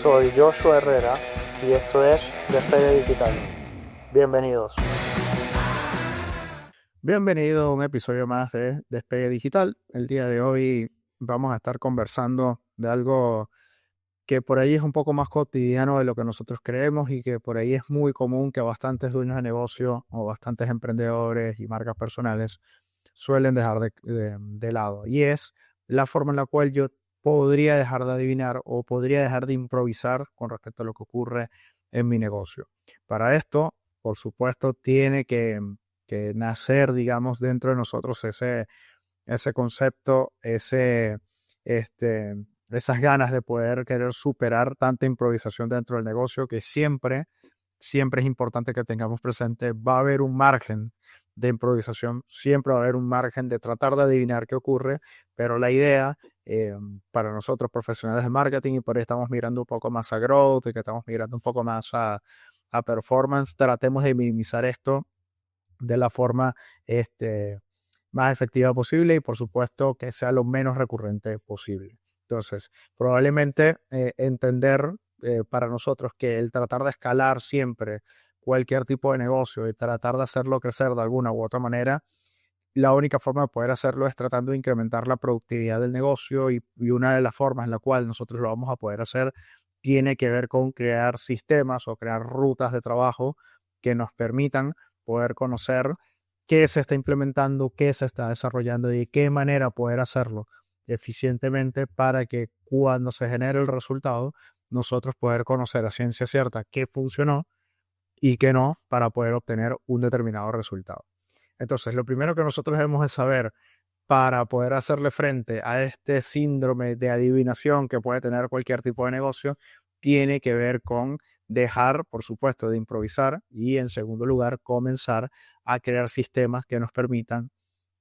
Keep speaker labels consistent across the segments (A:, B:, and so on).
A: Soy Joshua Herrera y esto es Despegue Digital. Bienvenidos. Bienvenido a un episodio más de Despegue Digital. El día de hoy vamos a estar conversando de algo que por ahí es un poco más cotidiano de lo que nosotros creemos y que por ahí es muy común que bastantes dueños de negocio o bastantes emprendedores y marcas personales suelen dejar de lado. Y es la forma en la cual yo podría dejar de adivinar o podría dejar de improvisar con respecto a lo que ocurre en mi negocio. Para esto, por supuesto, tiene que nacer, digamos, dentro de nosotros ese concepto, este, esas ganas de poder querer superar tanta improvisación dentro del negocio que siempre es importante que tengamos presente, va a haber un margen de improvisación, siempre va a haber un margen de tratar de adivinar qué ocurre, pero la idea para nosotros profesionales de marketing y por ahí estamos mirando un poco más a growth y que estamos mirando un poco más a performance, tratemos de minimizar esto de la forma más efectiva posible y por supuesto que sea lo menos recurrente posible. Entonces, probablemente entender para nosotros que el tratar de escalar siempre cualquier tipo de negocio y tratar de hacerlo crecer de alguna u otra manera, la única forma de poder hacerlo es tratando de incrementar la productividad del negocio y una de las formas en la cual nosotros lo vamos a poder hacer tiene que ver con crear sistemas o crear rutas de trabajo que nos permitan poder conocer qué se está implementando, qué se está desarrollando y de qué manera poder hacerlo eficientemente para que cuando se genere el resultado, nosotros poder conocer a ciencia cierta qué funcionó y qué no para poder obtener un determinado resultado. Entonces, lo primero que nosotros debemos de saber para poder hacerle frente a este síndrome de adivinación que puede tener cualquier tipo de negocio, tiene que ver con dejar, por supuesto, de improvisar y, en segundo lugar, comenzar a crear sistemas que nos permitan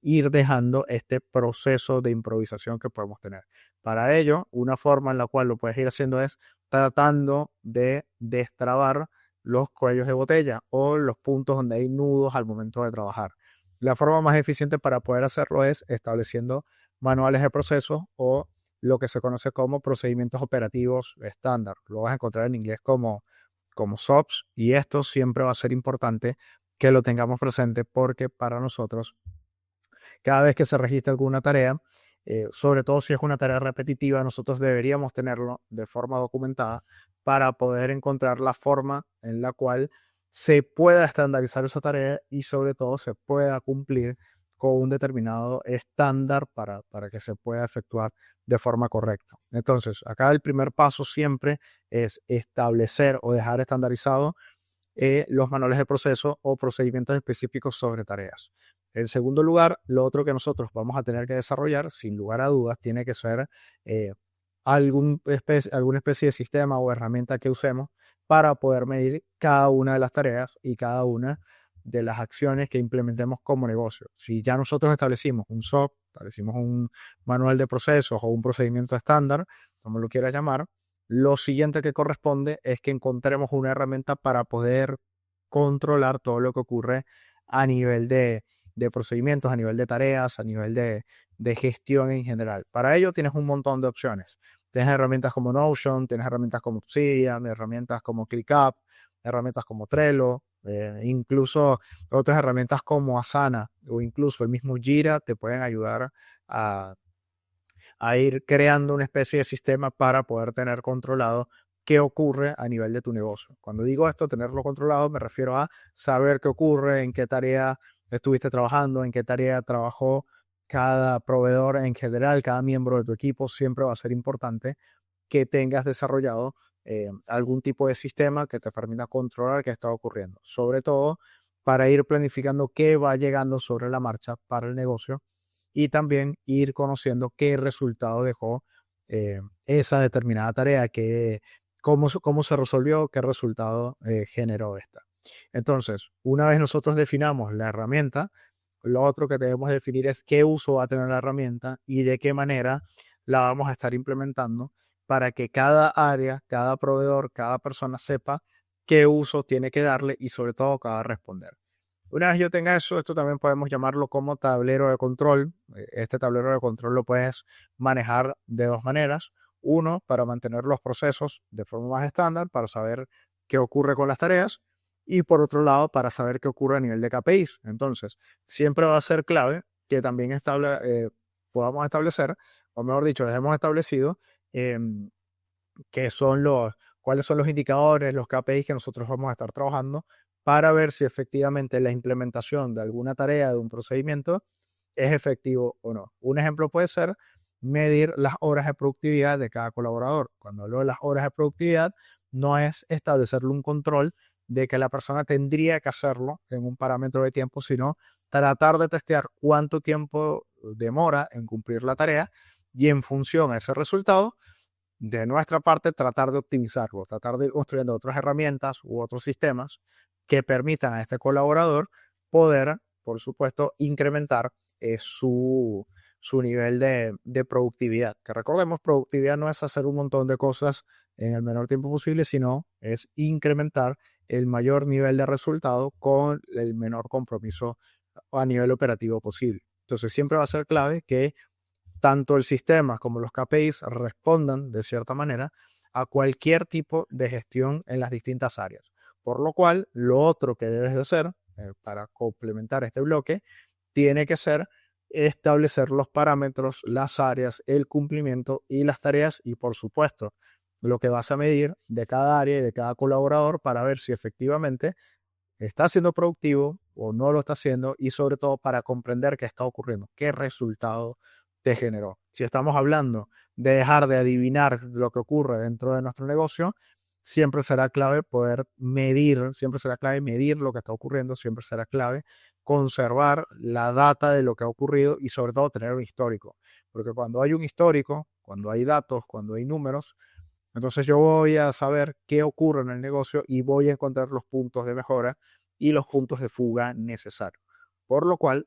A: ir dejando este proceso de improvisación que podemos tener. Para ello, una forma en la cual lo puedes ir haciendo es tratando de destrabar los cuellos de botella o los puntos donde hay nudos al momento de trabajar. La forma más eficiente para poder hacerlo es estableciendo manuales de procesos o lo que se conoce como procedimientos operativos estándar. Lo vas a encontrar en inglés como SOPs y esto siempre va a ser importante que lo tengamos presente porque para nosotros, cada vez que se registra alguna tarea, sobre todo si es una tarea repetitiva, nosotros deberíamos tenerlo de forma documentada para poder encontrar la forma en la cual se pueda estandarizar esa tarea y sobre todo se pueda cumplir con un determinado estándar para que se pueda efectuar de forma correcta. Entonces, acá el primer paso siempre es establecer o dejar estandarizado los manuales de proceso o procedimientos específicos sobre tareas. En segundo lugar, lo otro que nosotros vamos a tener que desarrollar, sin lugar a dudas, tiene que ser alguna especie de sistema o herramienta que usemos para poder medir cada una de las tareas y cada una de las acciones que implementemos como negocio. Si ya nosotros establecimos un SOP, establecimos un manual de procesos o un procedimiento estándar, como lo quieras llamar, lo siguiente que corresponde es que encontremos una herramienta para poder controlar todo lo que ocurre a nivel de procedimientos, a nivel de tareas, a nivel de gestión en general. Para ello tienes un montón de opciones. Tienes herramientas como Notion, tienes herramientas como Obsidian, herramientas como ClickUp, herramientas como Trello, incluso otras herramientas como Asana o incluso el mismo Jira te pueden ayudar a ir creando una especie de sistema para poder tener controlado qué ocurre a nivel de tu negocio. Cuando digo esto, tenerlo controlado, me refiero a saber qué ocurre, en qué tarea estuviste trabajando, en qué tarea trabajó cada proveedor en general, cada miembro de tu equipo. Siempre va a ser importante que tengas desarrollado algún tipo de sistema que te permita controlar qué está ocurriendo. Sobre todo para ir planificando qué va llegando sobre la marcha para el negocio y también ir conociendo qué resultado dejó esa determinada tarea, cómo se resolvió, qué resultado generó esta. Entonces, una vez nosotros definamos la herramienta, lo otro que debemos definir es qué uso va a tener la herramienta y de qué manera la vamos a estar implementando para que cada área, cada proveedor, cada persona sepa qué uso tiene que darle y sobre todo qué va a responder. Una vez yo tenga eso, esto también podemos llamarlo como tablero de control. Este tablero de control lo puedes manejar de dos maneras. Uno, para mantener los procesos de forma más estándar, para saber qué ocurre con las tareas, y por otro lado, para saber qué ocurre a nivel de KPIs. Entonces, siempre va a ser clave que también podamos establecer, o mejor dicho, les hemos establecido qué son cuáles son los indicadores, los KPIs que nosotros vamos a estar trabajando para ver si efectivamente la implementación de alguna tarea, de un procedimiento, es efectivo o no. Un ejemplo puede ser medir las horas de productividad de cada colaborador. Cuando hablo de las horas de productividad, no es establecerle un control de que la persona tendría que hacerlo en un parámetro de tiempo, sino tratar de testear cuánto tiempo demora en cumplir la tarea y en función a ese resultado, de nuestra parte, tratar de optimizarlo, tratar de ir construyendo otras herramientas u otros sistemas que permitan a este colaborador poder, por supuesto, incrementar su nivel de productividad. Que recordemos, productividad no es hacer un montón de cosas en el menor tiempo posible, sino es incrementar el mayor nivel de resultado con el menor compromiso a nivel operativo posible. Entonces, siempre va a ser clave que tanto el sistema como los KPIs respondan de cierta manera a cualquier tipo de gestión en las distintas áreas. Por lo cual, lo otro que debes de hacer para complementar este bloque tiene que ser establecer los parámetros, las áreas, el cumplimiento y las tareas y, por supuesto, lo que vas a medir de cada área y de cada colaborador para ver si efectivamente está siendo productivo o no lo está haciendo y sobre todo para comprender qué está ocurriendo, qué resultado te generó. Si estamos hablando de dejar de adivinar lo que ocurre dentro de nuestro negocio, siempre será clave poder medir, siempre será clave medir lo que está ocurriendo, siempre será clave conservar la data de lo que ha ocurrido y sobre todo tener un histórico. Porque cuando hay un histórico, cuando hay datos, cuando hay números, entonces yo voy a saber qué ocurre en el negocio y voy a encontrar los puntos de mejora y los puntos de fuga necesarios. Por lo cual,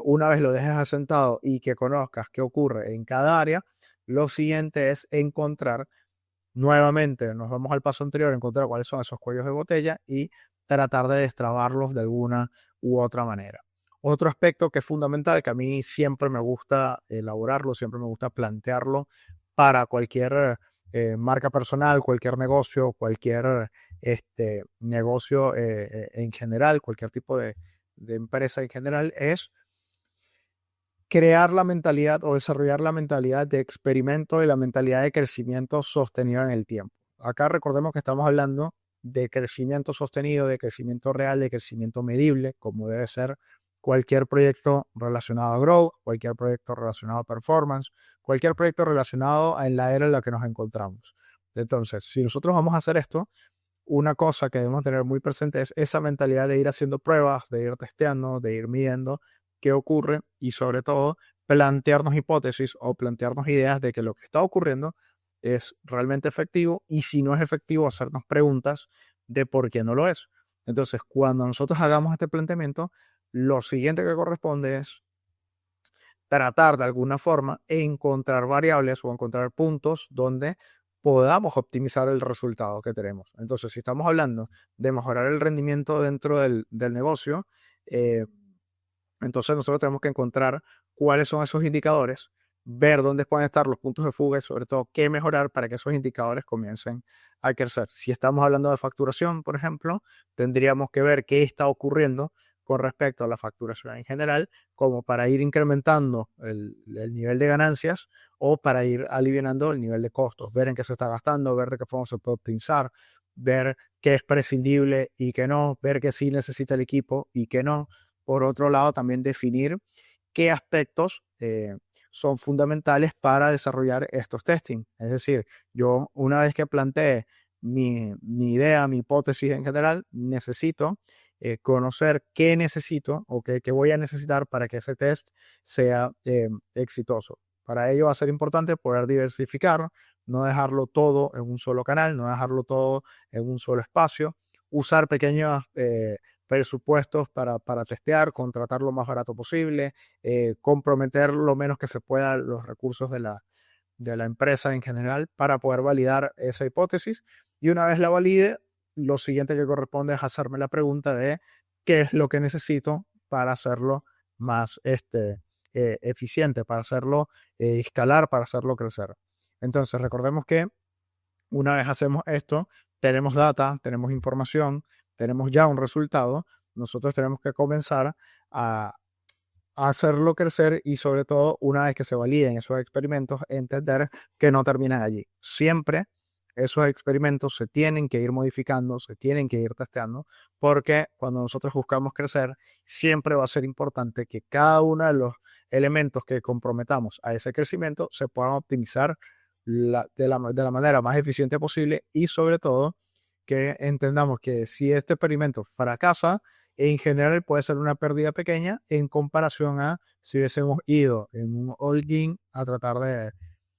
A: una vez lo dejes asentado y que conozcas qué ocurre en cada área, lo siguiente es encontrar nuevamente, nos vamos al paso anterior, encontrar cuáles son esos cuellos de botella y tratar de destrabarlos de alguna u otra manera. Otro aspecto que es fundamental, que a mí siempre me gusta elaborarlo, siempre me gusta plantearlo para cualquier marca personal, cualquier negocio, cualquier negocio en general, cualquier tipo de empresa en general, es crear la mentalidad o desarrollar la mentalidad de experimento y la mentalidad de crecimiento sostenido en el tiempo. Acá recordemos que estamos hablando de crecimiento sostenido, de crecimiento real, de crecimiento medible, como debe ser cualquier proyecto relacionado a growth, cualquier proyecto relacionado a performance, cualquier proyecto relacionado en la era en la que nos encontramos. Entonces, si nosotros vamos a hacer esto, una cosa que debemos tener muy presente es esa mentalidad de ir haciendo pruebas, de ir testeando, de ir midiendo qué ocurre y sobre todo plantearnos hipótesis o plantearnos ideas de que lo que está ocurriendo es realmente efectivo y si no es efectivo hacernos preguntas de por qué no lo es. Entonces, cuando nosotros hagamos este planteamiento, lo siguiente que corresponde es tratar de alguna forma encontrar variables o encontrar puntos donde podamos optimizar el resultado que tenemos. Entonces, si estamos hablando de mejorar el rendimiento dentro del negocio, eh, entonces nosotros tenemos que encontrar cuáles son esos indicadores, ver dónde pueden estar los puntos de fuga y sobre todo qué mejorar para que esos indicadores comiencen a crecer. Si estamos hablando de facturación, por ejemplo, tendríamos que ver qué está ocurriendo con respecto a la facturación en general, como para ir incrementando el nivel de ganancias o para ir aliviando el nivel de costos, ver en qué se está gastando, ver de qué forma se puede optimizar, ver qué es prescindible y qué no, ver qué sí necesita el equipo y qué no. Por otro lado, también definir qué aspectos son fundamentales para desarrollar estos testing. Es decir, yo una vez que planteé mi idea, mi hipótesis en general, necesito conocer qué necesito o qué voy a necesitar para que ese test sea exitoso. Para ello va a ser importante poder diversificar, no dejarlo todo en un solo canal, no dejarlo todo en un solo espacio, usar pequeños presupuestos para testear, contratar lo más barato posible, comprometer lo menos que se pueda los recursos de la empresa en general para poder validar esa hipótesis. Y una vez la valide, lo siguiente que corresponde es hacerme la pregunta de qué es lo que necesito para hacerlo más eficiente, para hacerlo escalar, para hacerlo crecer. Entonces, recordemos que una vez hacemos esto, tenemos data, tenemos información, tenemos ya un resultado. Nosotros tenemos que comenzar a hacerlo crecer y sobre todo una vez que se validen esos experimentos, entender que no terminan allí. Siempre esos experimentos se tienen que ir modificando, se tienen que ir testeando, porque cuando nosotros buscamos crecer, siempre va a ser importante que cada uno de los elementos que comprometamos a ese crecimiento se puedan optimizar de la manera más eficiente posible y sobre todo que entendamos que si este experimento fracasa, en general puede ser una pérdida pequeña en comparación a si hubiésemos ido en un all-in a tratar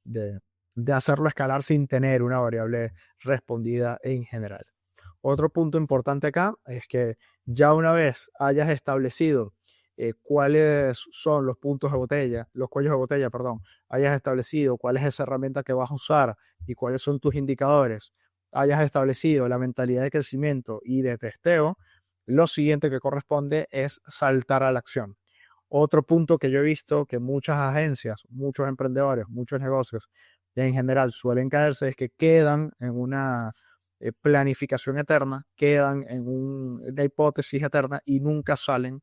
A: de, de hacerlo escalar sin tener una variable respondida en general. Otro punto importante acá es que ya una vez hayas establecido cuáles son los puntos de botella, los cuellos de botella, perdón, hayas establecido cuál es esa herramienta que vas a usar y cuáles son tus indicadores, hayas establecido la mentalidad de crecimiento y de testeo, lo siguiente que corresponde es saltar a la acción. Otro punto que yo he visto que muchas agencias, muchos emprendedores, muchos negocios en general suelen caerse es que quedan en una planificación eterna, quedan en una hipótesis eterna y nunca salen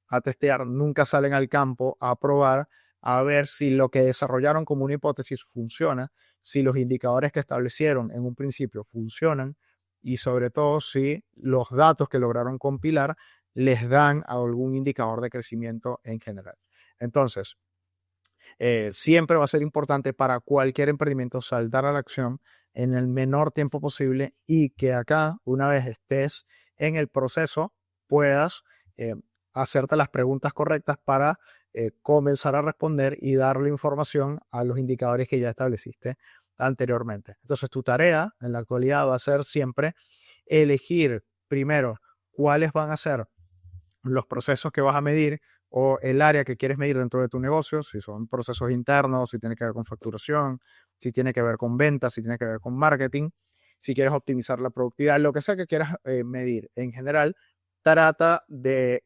A: a testear, nunca salen al campo a probar, a ver si lo que desarrollaron como una hipótesis funciona, si los indicadores que establecieron en un principio funcionan y sobre todo si los datos que lograron compilar les dan algún indicador de crecimiento en general. Entonces, siempre va a ser importante para cualquier emprendimiento saltar a la acción en el menor tiempo posible y que acá, una vez estés en el proceso, puedas hacerte las preguntas correctas para comenzar a responder y darle información a los indicadores que ya estableciste anteriormente. Entonces, tu tarea en la actualidad va a ser siempre elegir primero cuáles van a ser los procesos que vas a medir o el área que quieres medir dentro de tu negocio, si son procesos internos, si tiene que ver con facturación, si tiene que ver con ventas, si tiene que ver con marketing, si quieres optimizar la productividad, lo que sea que quieras medir en general, trata de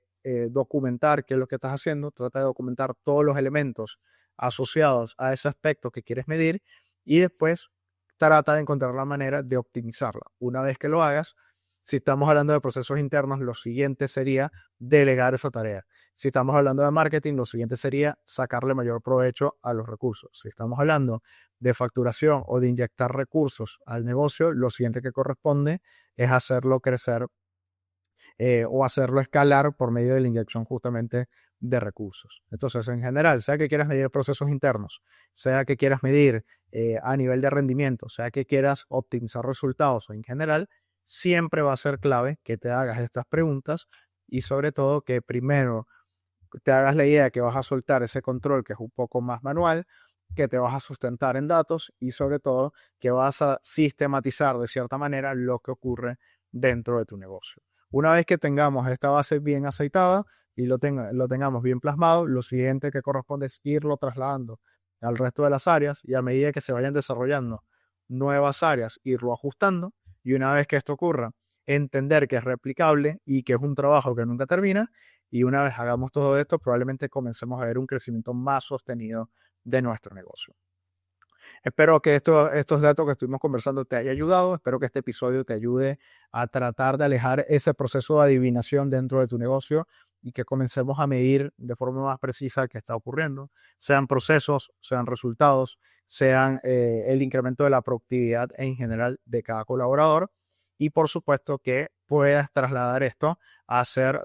A: documentar qué es lo que estás haciendo, trata de documentar todos los elementos asociados a ese aspecto que quieres medir y después trata de encontrar la manera de optimizarla. Una vez que lo hagas, si estamos hablando de procesos internos, lo siguiente sería delegar esa tarea. Si estamos hablando de marketing, lo siguiente sería sacarle mayor provecho a los recursos. Si estamos hablando de facturación o de inyectar recursos al negocio, lo siguiente que corresponde es hacerlo crecer o hacerlo escalar por medio de la inyección justamente de recursos. Entonces, en general, sea que quieras medir procesos internos, sea que quieras medir a nivel de rendimiento, sea que quieras optimizar resultados o en general, siempre va a ser clave que te hagas estas preguntas y sobre todo que primero te hagas la idea que vas a soltar ese control que es un poco más manual, que te vas a sustentar en datos y sobre todo que vas a sistematizar de cierta manera lo que ocurre dentro de tu negocio. Una vez que tengamos esta base bien aceitada y lo tengamos bien plasmado, lo siguiente que corresponde es irlo trasladando al resto de las áreas y a medida que se vayan desarrollando nuevas áreas, irlo ajustando y una vez que esto ocurra, entender que es replicable y que es un trabajo que nunca termina y una vez hagamos todo esto, probablemente comencemos a ver un crecimiento más sostenido de nuestro negocio. Espero que estos datos que estuvimos conversando te haya ayudado. Espero que este episodio te ayude a tratar de alejar ese proceso de adivinación dentro de tu negocio y que comencemos a medir de forma más precisa qué está ocurriendo, sean procesos, sean resultados, sean el incremento de la productividad en general de cada colaborador y por supuesto que puedas trasladar esto a hacer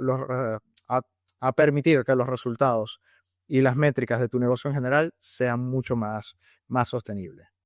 A: a permitir que los resultados y las métricas de tu negocio en general sean mucho más sostenibles.